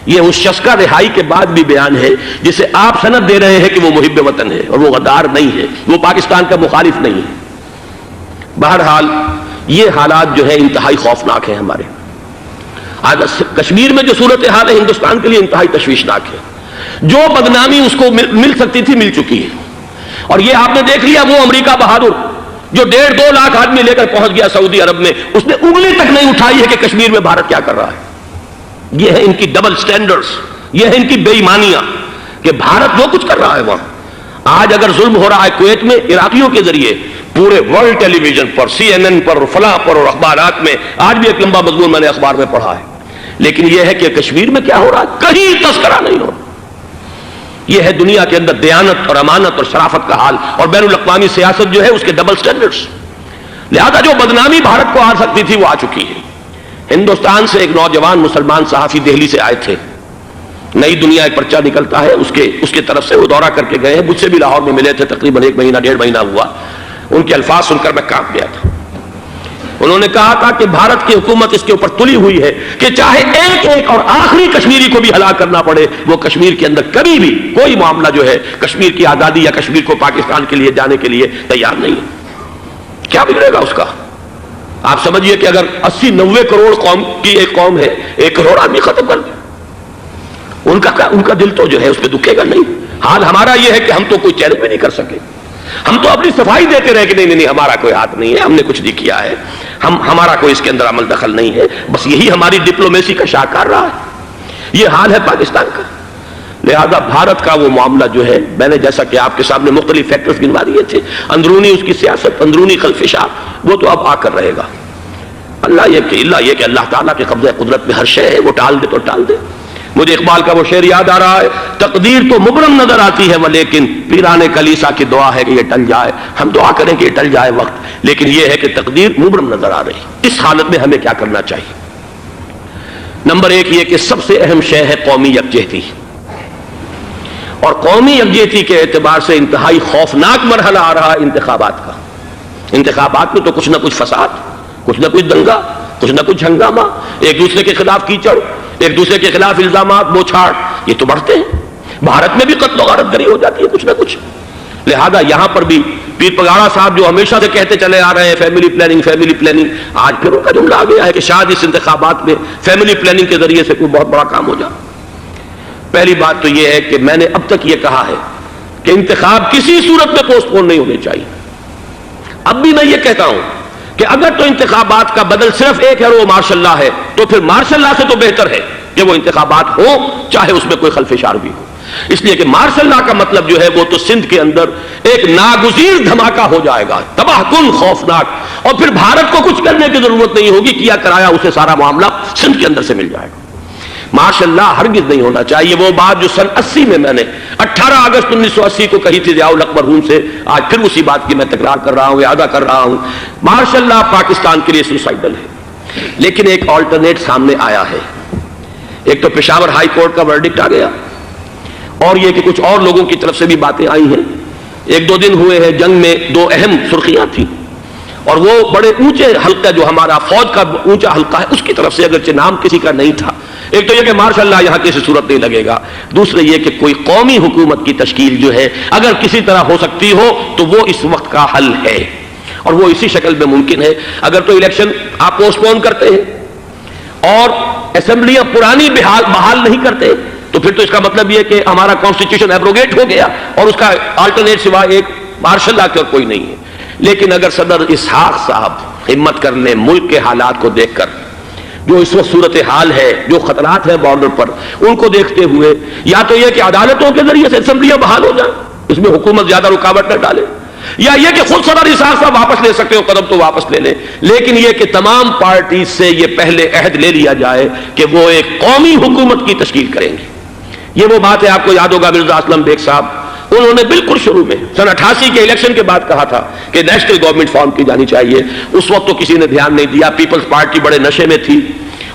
یہ اس شخص کا رہائی کے بعد بھی بیان ہے جسے آپ سند دے رہے ہیں کہ وہ محب وطن ہے اور وہ غدار نہیں ہے, وہ پاکستان کا مخالف نہیں ہے. بہرحال یہ حالات جو ہے انتہائی خوفناک ہیں ہمارے. آج کشمیر میں جو صورتحال ہے ہندوستان کے لیے انتہائی تشویشناک ہے. جو بدنامی اس کو مل سکتی تھی مل چکی ہے. اور یہ آپ نے دیکھ لیا وہ امریکہ بہادر جو 1.5-2 لاکھ آدمی لے کر پہنچ گیا سعودی عرب میں, اس نے انگلی تک نہیں اٹھائی ہے کہ کشمیر میں بھارت کیا کر رہا ہے. یہ ہے ان کی ڈبل سٹینڈرڈز, یہ ہے ان کی بے ایمانیاں کہ بھارت وہ کچھ کر رہا ہے وہاں. آج اگر ظلم ہو رہا ہے کویت میں عراقیوں کے ذریعے, پورے ورلڈ ٹیلی ویژن پر, CNN پر, فلاں پر اور اخبارات میں, آج بھی ایک لمبا مضمون میں نے اخبار میں پڑھا ہے. لیکن یہ ہے کہ کشمیر میں کیا ہو رہا ہے کہیں تذکرہ نہیں ہو رہا. یہ ہے دنیا کے اندر دیانت اور امانت اور شرافت کا حال, اور بین الاقوامی سیاست جو ہے اس کے ڈبل سٹینڈرڈز. لہذا جو بدنامی بھارت کو آ سکتی تھی وہ آ چکی ہے. ہندوستان سے ایک نوجوان مسلمان صحافی دہلی سے آئے تھے, نئی دنیا ایک پرچہ نکلتا ہے اس کے طرف سے, وہ دورہ کر کے گئے ہیں. مجھ سے بھی لاہور میں ملے تھے, تقریباً 1 مہینہ 1.5 مہینہ ہوا. ان کے الفاظ سن کر میں کانپ گیا تھا. انہوں نے کہا تھا کہ بھارت کی حکومت اس کے اوپر تلی ہوئی ہے کہ چاہے ایک اور آخری کشمیری کو بھی ہلاک کرنا پڑے, وہ کشمیر کے اندر کبھی بھی کوئی معاملہ جو ہے کشمیر کی آزادی یا کشمیر کو پاکستان کے لیے جانے کے لیے تیار نہیں ہے. کیا بگڑے گا اس کا؟ آپ سمجھیے کہ اگر 80-90 کروڑ قوم کی ایک قوم ہے, 1 کروڑ آدمی ختم کر دیں, ان کا دل تو جو ہے اس پہ دکھے گا نہیں. حال ہمارا یہ ہے کہ ہم تو کوئی چیلنج بھی نہیں کر سکے. ہم تو اپنی صفائی دیتے رہے کہ نہیں ہمارا کوئی ہاتھ نہیں ہے, ہم نے کچھ نہیں کیا ہے, ہمارا کوئی اس کے اندر عمل دخل نہیں ہے. بس یہی ہماری ڈپلومیسی کا شاہکار رہا ہے. یہ حال ہے پاکستان کا. لہذا بھارت کا وہ معاملہ جو ہے, میں نے جیسا کہ آپ کے سامنے مختلف فیکٹرز گنوا دیے تھے, اندرونی اس کی سیاست, اندرونی خلفشاں, وہ تو اب آ کر رہے گا. اللہ یہ کہ اللہ تعالیٰ کے قبضہ قدرت میں ہر شے ہے, وہ ٹال دے تو ٹال دے. مجھے اقبال کا وہ شعر یاد آ رہا ہے, تقدیر تو مبرم نظر آتی ہے لیکن پیران کلیسا کی دعا ہے کہ یہ ٹل جائے. ہم دعا کریں کہ یہ ٹل جائے وقت, لیکن یہ ہے کہ تقدیر مبرم نظر آ رہی. اس حالت میں ہمیں کیا کرنا چاہیے؟ نمبر 1 یہ کہ سب سے اہم شے ہے قومی یکجہتی, اور قومی یکجہتی کے اعتبار سے انتہائی خوفناک مرحلہ آ رہا ہے انتخابات کا. انتخابات میں تو کچھ نہ کچھ فساد, کچھ نہ کچھ دنگا, کچھ نہ کچھ ہنگامہ, ایک دوسرے کے خلاف کیچڑ, ایک دوسرے کے خلاف الزامات, بوچھاڑ, یہ تو بڑھتے ہیں. بھارت میں بھی قتل و غارت گری ہو جاتی ہے کچھ نہ کچھ. لہذا یہاں پر بھی پیر پگاڑا صاحب جو ہمیشہ سے کہتے چلے آ رہے ہیں فیملی پلاننگ, آج پھر ان کا جملہ آ گیا ہے کہ شاید اس انتخابات میں فیملی پلاننگ کے ذریعے سے کوئی بہت بڑا کام ہو جائے. پہلی بات تو یہ ہے کہ میں نے اب تک یہ کہا ہے کہ انتخاب کسی صورت میں پوسٹ پون نہیں ہونے چاہیے. اب بھی میں یہ کہتا ہوں کہ اگر تو انتخابات کا بدل صرف ایک ہے اور وہ مارشل لا ہے, تو پھر مارشل لا سے تو بہتر ہے کہ وہ انتخابات ہو چاہے اس میں کوئی خلفشار بھی ہو. اس لیے کہ مارشل لا کا مطلب جو ہے وہ تو سندھ کے اندر ایک ناگزیر دھماکہ ہو جائے گا, تباہ کن, خوفناک, اور پھر بھارت کو کچھ کرنے کی ضرورت نہیں ہوگی, کیا کرایا اسے سارا معاملہ سندھ کے اندر سے مل جائے گا. ماشاء اللہ ہرگز نہیں ہونا چاہیے. وہ بات جو سن 80 میں نے 18 اگست 1980 کو کہی تھی ضیاء الحق مرحوم سے, آج پھر اسی بات کی میں تکرار کر رہا ہوں, اعادہ کر رہا ہوں. ماشاء اللہ پاکستان کے لیے سوسائڈل ہے, لیکن ایک آلٹرنیٹ سامنے آیا ہے. ایک تو پشاور ہائی کورٹ کا ورڈکٹ آ گیا, اور یہ کہ کچھ اور لوگوں کی طرف سے بھی باتیں آئی ہیں. 1-2 دن ہوئے ہیں, جنگ میں 2 اہم سرخیاں تھیں, اور وہ بڑے اونچے حلقہ جو ہمارا فوج کا اونچا حلقہ ہے اس کی طرف سے اگرچہ نام کسی کا نہیں تھا. ایک تو یہ کہ ماشاء اللہ یہاں کسی صورت نہیں لگے گا, دوسرے یہ کہ کوئی قومی حکومت کی تشکیل جو ہے اگر کسی طرح ہو سکتی ہو تو وہ اس وقت کا حل ہے, اور وہ اسی شکل میں ممکن ہے. اگر تو الیکشن آپ پوسٹ پون کرتے ہیں اور اسمبلیاں پرانی بحال نہیں کرتے, تو پھر تو اس کا مطلب یہ کہ ہمارا کانسٹیٹیوشن ایبروگیٹ ہو گیا اور اس کا آلٹرنیٹ سوائے ایک مارشل لا کے اور کوئی نہیں ہے. لیکن اگر صدر اسحاق صاحب ہمت کر لیں ملک کے حالات کو دیکھ کر, جو اس وقت صورتحال ہے, جو خطرات ہیں بارڈر پر, ان کو دیکھتے ہوئے یا تو یہ کہ عدالتوں کے ذریعے سے اسمبلیاں بحال ہو جائیں, اس میں حکومت زیادہ رکاوٹ نہ ڈالے, یا یہ کہ خود صدر اسحاق صاحب واپس لے سکتے ہو قدم تو واپس لے لیں, لیکن یہ کہ تمام پارٹیز سے یہ پہلے عہد لے لیا جائے کہ وہ ایک قومی حکومت کی تشکیل کریں گے. یہ وہ بات ہے, آپ کو یاد ہوگا مرزا اسلم بیگ صاحب, انہوں نے بالکل شروع میں سن 88 کے الیکشن کے بعد کہا تھا کہ نیشنل گورنمنٹ فارم کی جانی چاہیے. اس وقت تو کسی نے دھیان نہیں دیا, پیپلز پارٹی بڑے نشے میں تھی,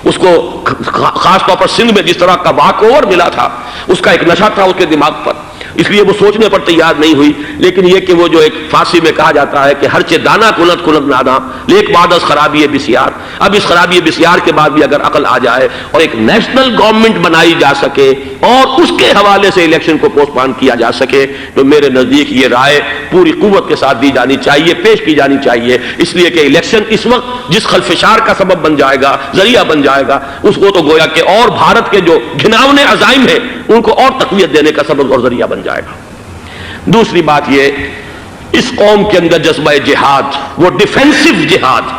اس کو خاص طور پر سندھ میں جس طرح کا واک اوور ملا تھا اس کا ایک نشہ تھا اس کے دماغ پر. اس لیے وہ سوچنے پر تیار نہیں ہوئی. لیکن یہ کہ وہ جو ایک فارسی میں کہا جاتا ہے کہ ہر چے دانا کنت کنت نادا لیک بعد از خرابی بسیار. اب اس خرابی بسیار کے بعد بھی اگر عقل آ جائے اور ایک نیشنل گورنمنٹ بنائی جا سکے اور اس کے حوالے سے الیکشن کو پوسٹ پون کیا جا سکے تو میرے نزدیک یہ رائے پوری قوت کے ساتھ دی جانی چاہیے, پیش کی جانی چاہیے. اس لیے کہ الیکشن اس وقت جس خلفشار کا سبب بن جائے گا, ذریعہ بن جائے گا, اس کو تو گویا کہ اور بھارت کے جو گھناونے عزائم ہیں ان کو اور تقویت دینے کا سبب اور ذریعہ بن جائے گا. دوسری بات یہ, اس قوم کے اندر جذبہ جہاد, وہ ڈیفینسو جہاد,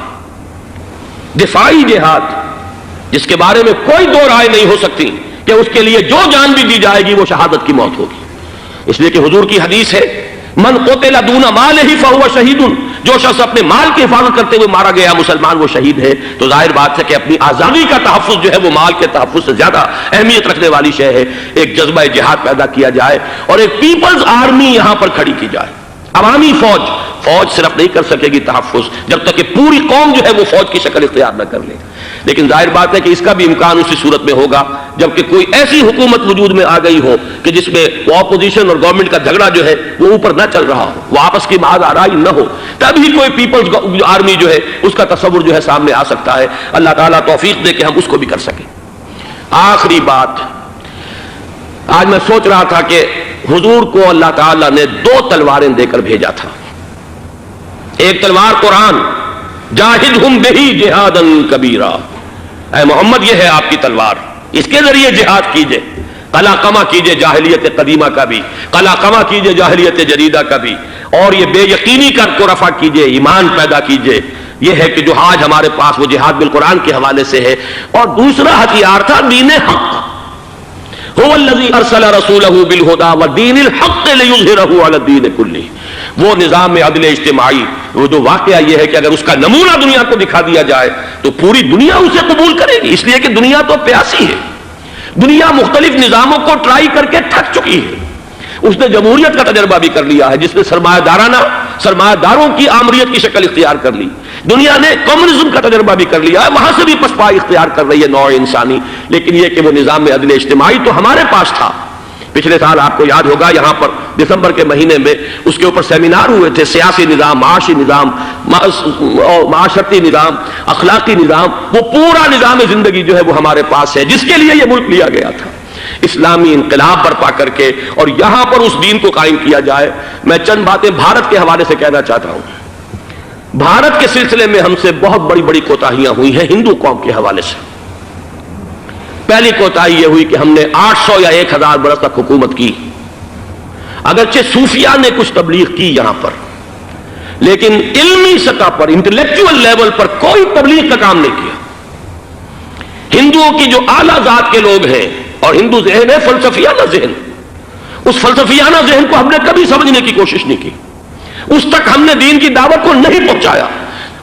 دفاعی جہاد, جس کے بارے میں کوئی دو رائے نہیں ہو سکتی کہ اس کے لیے جو جان بھی دی جائے گی وہ شہادت کی موت ہوگی. اس لیے کہ حضور کی حدیث ہے من قتل دون مالہ فہو شہید, جو شخص اپنے مال کی حفاظت کرتے ہوئے مارا گیا مسلمان وہ شہید ہے. تو ظاہر بات ہے کہ اپنی آزادی کا تحفظ جو ہے وہ مال کے تحفظ سے زیادہ اہمیت رکھنے والی شے ہے. ایک جذبہ جہاد پیدا کیا جائے اور ایک پیپلز آرمی یہاں پر کھڑی کی جائے. عوامی فوج صرف نہیں کر سکے گی تحفظ جب تک کہ پوری قوم جو ہے وہ فوج کی شکل اختیار نہ کر لے. لیکن ظاہر بات ہے کہ اس کا بھی امکان اسی صورت میں ہوگا جبکہ کوئی ایسی حکومت وجود میں آ گئی ہو کہ جس میں وہ اپوزیشن اور گورنمنٹ کا جھگڑا جو ہے وہ اوپر نہ چل رہا ہو, وہ آپس کی محض آرائی نہ ہو, تبھی کوئی پیپلز آرمی جو ہے اس کا تصور جو ہے سامنے آ سکتا ہے. اللہ تعالیٰ توفیق دے کہ ہم اس کو بھی کر سکیں. آخری بات, آج میں سوچ رہا تھا کہ حضور کو اللہ تعالیٰ نے 2 تلواریں دے کر بھیجا تھا. ایک تلوار قرآن, جاہدہم بہی جہادا کبیرا, اے محمد یہ ہے آپ کی تلوار, اس کے ذریعے جہاد کیجئے, قلع قمع کیجئے جاہلیت قدیمہ کا بھی, قلع قمع کیجئے جاہلیت جدیدہ کا بھی, اور یہ بے یقینی کو رفع کیجئے, ایمان پیدا کیجئے. یہ ہے کہ جو آج ہمارے پاس وہ جہاد بالقرآن کے حوالے سے ہے. اور دوسرا ہتھیار تھا دین حق, هو الذی ارسل رسولہ بالہدی ودین الحق لیظہرہ علی الدین کلہ. وہ نظام عدل اجتماعی, وہ جو واقعہ یہ ہے کہ اگر اس کا نمونہ دنیا کو دکھا دیا جائے تو پوری دنیا اسے قبول کرے گی. اس لیے کہ دنیا تو پیاسی ہے, دنیا مختلف نظاموں کو ٹرائی کر کے تھک چکی ہے. اس نے جمہوریت کا تجربہ بھی کر لیا ہے جس نے سرمایہ داروں کی آمریت کی شکل اختیار کر لی. دنیا نے کمیونزم کا تجربہ بھی کر لیا ہے, وہاں سے بھی پسپائی اختیار کر رہی ہے نوع انسانی. لیکن یہ کہ وہ نظام عدل اجتماعی تو ہمارے پاس تھا. پچھلے سال آپ کو یاد ہوگا یہاں پر دسمبر کے مہینے میں اس کے اوپر سیمینار ہوئے تھے. سیاسی نظام, معاشی نظام, معاشرتی نظام, اخلاقی نظام, وہ پورا نظام زندگی جو ہے وہ ہمارے پاس ہے جس کے لیے یہ ملک لیا گیا تھا. اسلامی انقلاب برپا کر کے اور یہاں پر اس دین کو قائم کیا جائے. میں چند باتیں بھارت کے حوالے سے کہنا چاہتا ہوں. بھارت کے سلسلے میں ہم سے بہت بڑی بڑی کوتاہیاں ہوئی ہیں ہندو قوم کے حوالے سے. پہلی کوتاہی یہ ہوئی کہ ہم نے 800 یا 1000 برس تک حکومت کی. اگرچہ صوفیاء نے کچھ تبلیغ کی یہاں پر, لیکن علمی سطح پر, انٹلیکچوئل لیول پر کوئی تبلیغ کا کام نہیں کیا. ہندوؤں کی جو اعلیٰ ذات کے لوگ ہیں, اور ہندو ذہن ہے فلسفیانہ ذہن, اس فلسفیانہ ذہن کو ہم نے کبھی سمجھنے کی کوشش نہیں کی. اس تک ہم نے دین کی دعوت کو نہیں پہنچایا.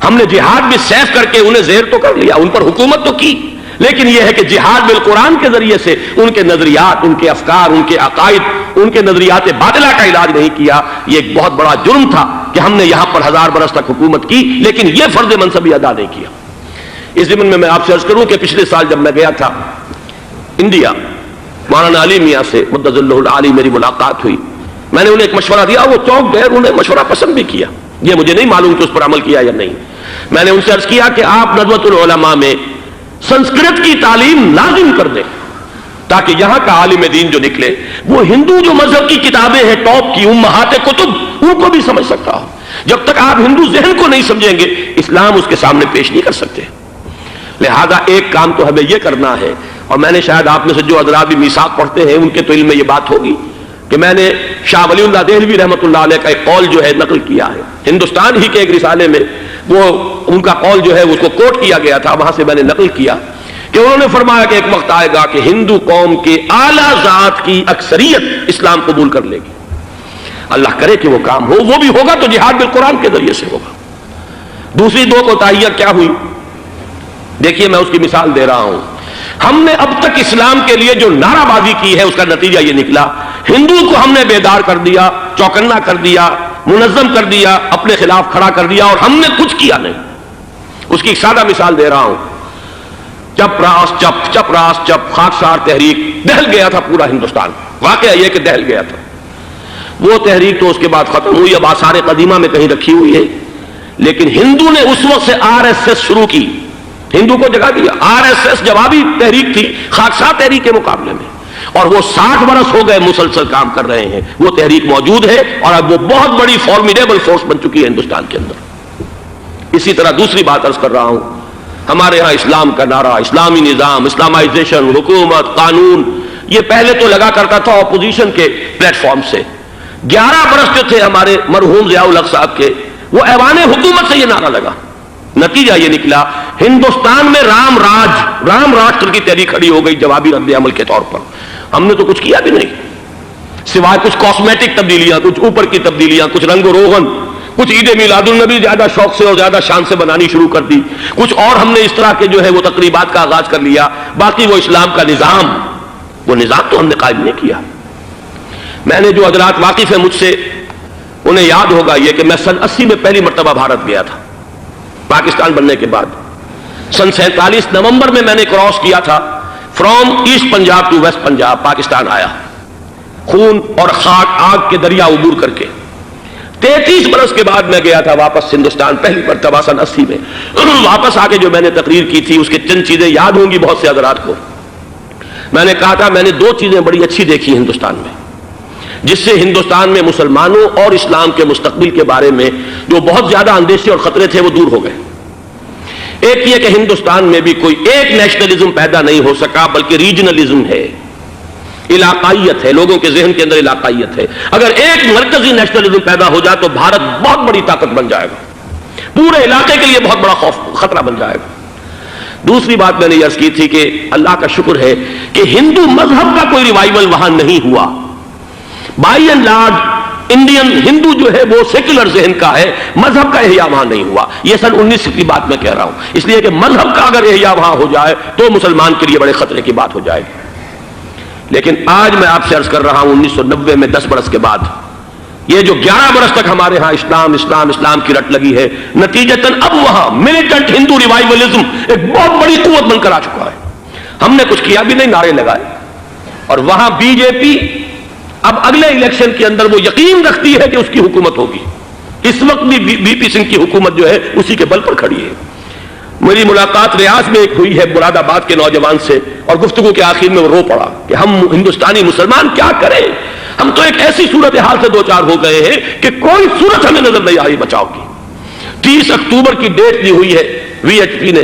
ہم نے جہاد بھی سیف کر کے انہیں زیر تو کر لیا, ان پر حکومت تو کی, لیکن یہ ہے کہ جہاد بالقرآن کے ذریعے سے ان کے نظریات, ان کے افکار, ان کے عقائد, ان کے نظریات باطلہ کا علاج نہیں کیا. یہ ایک بہت بڑا جرم تھا کہ ہم نے یہاں پر 1000 برس تک حکومت کی لیکن یہ فرض منصبی ادا نہیں کیا. اس ضمن میں آپ سے عرض کروں کہ پچھلے سال جب میں گیا تھا انڈیا, مولانا علی میاں سے مدظ اللہ العالی میری ملاقات ہوئی. میں نے انہیں ایک مشورہ دیا, وہ چونک گئے, انہیں مشورہ پسند بھی کیا. یہ مجھے نہیں معلوم کہ اس پر عمل کیا یا نہیں. میں نے ان سے عرض کیا کہ آپ ندوۃ العلماء میں سنسکرت کی تعلیم لازم کر دیں تاکہ یہاں کا عالم دین جو نکلے وہ ہندو جو مذہب کی کتابیں ہیں ٹاپ کی امہات کتب ان کو بھی سمجھ سکتا ہو. جب تک آپ ہندو ذہن کو نہیں سمجھیں گے اسلام اس کے سامنے پیش نہیں کر سکتے. لہذا ایک کام تو ہمیں یہ کرنا ہے, اور میں نے شاید آپ میں سے جو حضرات بھی میثاق پڑھتے ہیں ان کے تو علم میں یہ بات ہوگی کہ میں نے شاہ ولی اللہ دہلوی رحمۃ اللہ علیہ کا ایک قول جو ہے نقل کیا ہے. ہندوستان ہی کے ایک رسالے میں وہ ان کا قول جو ہے اس کو کوٹ کیا گیا تھا, وہاں سے میں نے نقل کیا کہ انہوں نے فرمایا کہ ایک وقت آئے گا کہ ہندو قوم کے اعلیٰ ذات کی اکثریت اسلام قبول کر لے گی. اللہ کرے کہ وہ کام ہو, وہ بھی ہوگا تو جہاد بالقرآن کے ذریعے سے ہوگا. دوسری 2 کوتاہیاں کیا ہوئی دیکھیے, میں اس کی مثال دے رہا ہوں. ہم نے اب تک اسلام کے لیے جو نعرہ بازی کی ہے اس کا نتیجہ یہ نکلا, ہندو کو ہم نے بیدار کر دیا, چوکنا کر دیا, منظم کر دیا, اپنے خلاف کھڑا کر دیا, اور ہم نے کچھ کیا نہیں. اس کی ایک سادہ مثال دے رہا ہوں. چپ راس چپ, چپ راس چپ, خاکسار تحریک, دہل گیا تھا پورا ہندوستان. واقعہ یہ کہ دہل گیا تھا. وہ تحریک تو اس کے بعد ختم ہوئی، اب آثار قدیمہ میں کہیں رکھی ہوئی ہے، لیکن ہندو نے اس وقت سے RSS شروع کی، ہندو کو جگہ دیا۔ RSS جوابی تحریک تھی خاکسار تحریک کے مقابلے میں، اور وہ 60 برس ہو گئے مسلسل کام کر رہے ہیں، وہ تحریک موجود ہے اور اب وہ بہت بڑی فارمیڈیبل فورس بن چکی ہے ہندوستان کے اندر۔ اسی طرح دوسری بات عرض کر رہا ہوں، ہمارے ہاں اسلام کا نعرہ، اسلامی نظام، اسلامائزیشن، حکومت، قانون، یہ پہلے تو لگا کرتا تھا اپوزیشن کے پلیٹ فارم سے۔ 11 برس جو تھے ہمارے مرحوم ضیاء الحق صاحب کے، وہ ایوان حکومت سے یہ نعرہ لگا، نتیجہ یہ نکلا ہندوستان میں رام راشٹر کی تحریک کھڑی ہو گئی جوابی رد عمل کے طور پر۔ ہم نے تو کچھ کیا بھی نہیں سوائے کچھ کاسمیٹک تبدیلیاں، کچھ اوپر کی تبدیلیاں، کچھ رنگ و روغن، کچھ عید میلاد النبی زیادہ شوق سے اور زیادہ شان سے بنانی شروع کر دی، کچھ اور ہم نے اس طرح کے جو ہے وہ تقریبات کا آغاز کر لیا، باقی وہ اسلام کا نظام، وہ نظام تو ہم نے قائم نہیں کیا۔ میں نے جو حضرات واقف ہیں مجھ سے، انہیں یاد ہوگا یہ کہ میں سن 80 میں پہلی مرتبہ بھارت گیا تھا پاکستان بننے کے بعد۔ سن 47 نومبر میں نے کراس کیا تھا from east Punjab to west Punjab, Pakistan آیا خون اور خاک آگ کے دریا عبور کر کے۔ 33 برس کے بعد میں گیا تھا واپس ہندوستان پہلی مرتبہ سن 80 میں۔ واپس آ کے جو میں نے تقریر کی تھی اس کے چند چیزیں یاد ہوں گی بہت سے حضرات کو۔ میں نے کہا تھا میں نے 2 چیزیں بڑی اچھی دیکھی ہندوستان میں، جس سے ہندوستان میں مسلمانوں اور اسلام کے مستقبل کے بارے میں جو بہت زیادہ اندیشے اور خطرے تھے وہ دور ہو گئے۔ ایک یہ کہ ہندوستان میں بھی کوئی ایک نیشنلزم پیدا نہیں ہو سکا، بلکہ ریجنلزم ہے، علاقائیت ہے، لوگوں کے ذہن کے اندر علاقائیت ہے۔ اگر ایک مرکزی نیشنلزم پیدا ہو جائے تو بھارت بہت بڑی طاقت بن جائے گا، پورے علاقے کے لیے بہت بڑا خطرہ بن جائے گا۔ دوسری بات میں نے عرض کی تھی کہ اللہ کا شکر ہے کہ ہندو مذہب کا کوئی ریوائول وہاں نہیں ہوا۔ بائی اینڈ لارج انڈین ہندو جو ہے وہ سیکولر ذہن کا ہے، مذہب کا احیاء وہاں نہیں ہوا۔ یہ سن 19 کی بات میں کہہ رہا ہوں، اس لیے کہ مذہب کا اگر احیاء وہاں ہو جائے تو مسلمان کے لیے بڑے خطرے کی بات ہو جائے گی۔ لیکن آج میں آپ سے عرض کر رہا ہوں 1990 میں 10 برس کے بعد یہ جو 11 برس تک ہمارے ہاں اسلام کی رٹ لگی ہے، نتیجتاً اب وہاں ملیٹنٹ ہندو ریوائولزم ایک بہت بڑی قوت بن کر آ چکا ہے۔ ہم نے کچھ کیا بھی نہیں، نعرے لگائے، اور وہاں بی جے پی اب اگلے الیکشن کے اندر وہ یقین رکھتی ہے کہ اس کی حکومت ہوگی۔ اس وقت بھی بی پی سنگھ کی حکومت جو ہے اسی کے بل پر کھڑی ہے۔ میری ملاقات ریاض میں ایک ہوئی ہے مراد آباد کے نوجوان سے، اور گفتگو کے آخر میں وہ رو پڑا کہ ہم ہندوستانی مسلمان کیا کریں، ہم تو ایک ایسی صورتحال سے دوچار ہو گئے ہیں کہ کوئی صورت ہمیں نظر نہیں آئی بچاؤ کی۔ 30 اکتوبر کی ڈیٹ دی ہوئی ہے وی ایچ پی نے،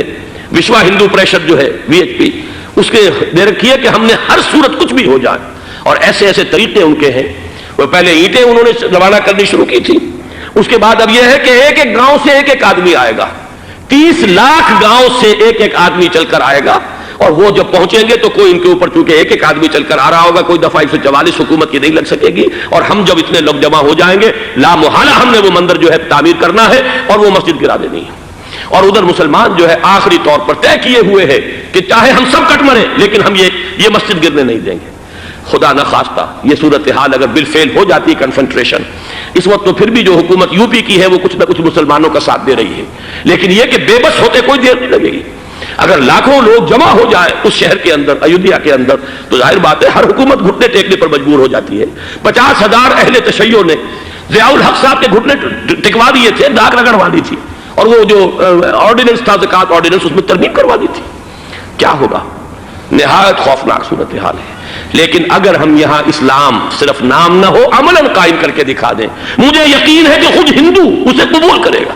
وشوا ہندو پریشد جو ہے وی ایچ پی، اس کے دے رکھی ہے کہ ہم نے ہر صورت کچھ بھی ہو جائے، اور ایسے ایسے طریقے ان کے ہیں۔ وہ پہلے اینٹیں انہوں نے روانہ کرنی شروع کی تھی، اس کے بعد اب یہ ہے کہ ایک ایک گاؤں سے ایک ایک آدمی آئے گا، 30 لاکھ گاؤں سے ایک ایک آدمی چل کر آئے گا، اور وہ جب پہنچیں گے تو کوئی ان کے اوپر چونکہ ایک ایک آدمی چل کر آ رہا ہوگا، کوئی دفعہ 144 حکومت کی نہیں لگ سکے گی، اور ہم جب اتنے لوگ جمع ہو جائیں گے لا محالہ ہم نے وہ مندر جو ہے تعمیر کرنا ہے اور وہ مسجد گرا دینی ہے۔ اور ادھر مسلمان جو ہے آخری طور پر طے کیے ہوئے ہیں کہ چاہے ہم سب کٹ مریں لیکن ہم یہ مسجد گرنے نہیں دیں گے۔ خدا نہ خواستہ یہ صورتحال اگر بالفعل ہو جاتی ہے کنفنٹریشن، اس وقت تو پھر بھی جو حکومت یو پی کی ہے وہ کچھ نہ کچھ مسلمانوں کا ساتھ دے رہی ہے، لیکن یہ کہ بے بس ہوتے کوئی دیر نہیں لگے گی۔ اگر لاکھوں لوگ جمع ہو جائیں اس شہر کے اندر، ایودھیا کے اندر، تو ظاہر بات ہے ہر حکومت گھٹنے ٹیکنے پر مجبور ہو جاتی ہے۔ 50,000 اہل تشیع نے ضیاء الحق صاحب کے گھٹنے ٹکوا دیے تھے، داغ رگڑوا دی تھی، اور وہ جو آرڈیننس تھا زکوٰۃ آرڈیننس اس میں ترمیم کروا دی تھی۔ کیا ہوگا؟ نہایت خوفناک صورتحال ہے۔ لیکن اگر ہم یہاں اسلام صرف نام نہ ہو عملاً قائم کر کے دکھا دیں، مجھے یقین ہے کہ خود ہندو اسے قبول کرے گا۔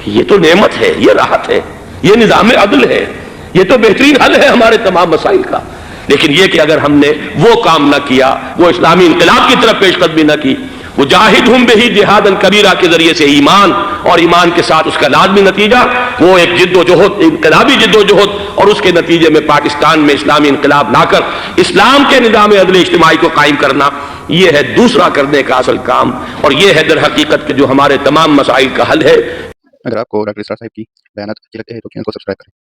یہ تو نعمت ہے، یہ راحت ہے، یہ نظام عدل ہے، یہ تو بہترین حل ہے ہمارے تمام مسائل کا۔ لیکن یہ کہ اگر ہم نے وہ کام نہ کیا، وہ اسلامی انقلاب کی طرف پیش قدمی نہ کی، وہ جاہدہم بہ جہادا کبیرہ کے ذریعے سے ایمان، اور ایمان کے ساتھ اس کا لازمی نتیجہ وہ ایک جد و جہد، انقلابی جد و جہد، اور اس کے نتیجے میں پاکستان میں اسلامی انقلاب لا کر اسلام کے نظام عدل اجتماعی کو قائم کرنا، یہ ہے دوسرا کرنے کا اصل کام، اور یہ ہے در حقیقت کہ جو ہمارے تمام مسائل کا حل ہے۔ اگر آپ کو ڈاکٹر اسرار صاحب کی بیانات اچھی لگتے ہیں تو چینل کو سبسکرائب کریں۔